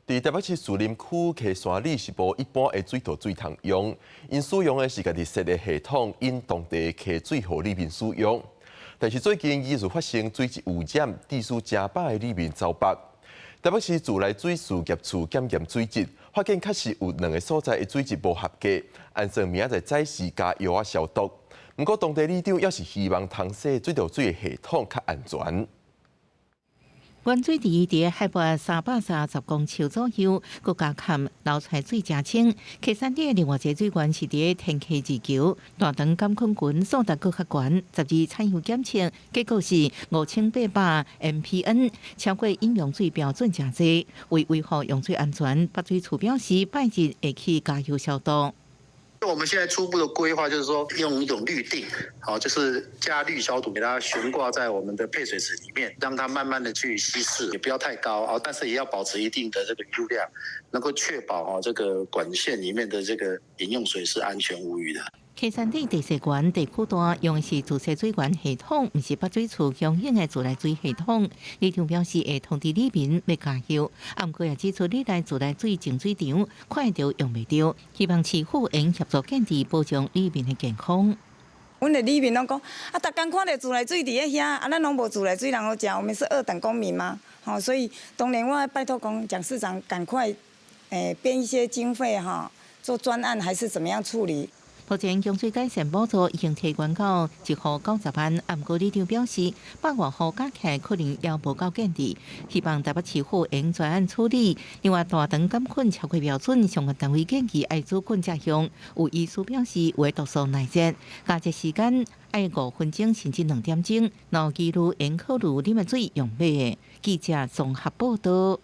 伫台北市树林区溪山里是无一般的水道水通用，因使用的是家己设的系统，因当地溪水互里面使用。但是最近疑似发生水质污染，地数加百的里面遭白。台北市自来水事业处检验水质，发现确实有2个所在的水质无合格，按说明仔载早时加药啊消毒。不过当地里长也是希望通洗水道水的系统较安全。原水池伫海拔330公尺左右，佮加含流出水真清。溪山底另外一个水源是伫天溪二桥，大肠杆菌群数值佮较悬。12产油检测结果是5800 mpn， 超过饮用水标准真济。为维护用水安全，北水处表示拜日会去加油消毒。我们现在初步的规划就是说，用一种滤定，好，就是加氯消毒，给它悬挂在我们的配水池里面，让它慢慢的去稀释，也不要太高啊，但是也要保持一定的这个雨量，能够确保这个管线里面的这个饮用水是安全无虞的。溪山底地势悬、地区大，用的是自来水源系统，毋是北水处相应的自来水系统。里长表示会通知里民要加油，不过也指出里内自来水净水场看到用袂到，希望市府应协助建置，保障里民的健康。阮的里民拢讲，逐工看到自来水伫咧遐，咱拢无自来水能够食，我们是二等公民嘛，所以当然我拜托蒋市长赶快，编一些经费做专案还是怎么样处理。目前用水改善补助已经提悬到1户90万，不过里长表示，8外户加起来可能也无够建设，希望台北市府应专案处理。另外，大肠杆菌超过标准，相关单位建议爱主管这项。有医师表示，为毒素耐热，加热时间爱5分钟甚至2点钟，若记录应考虑啉的水用买的。记者综合报道。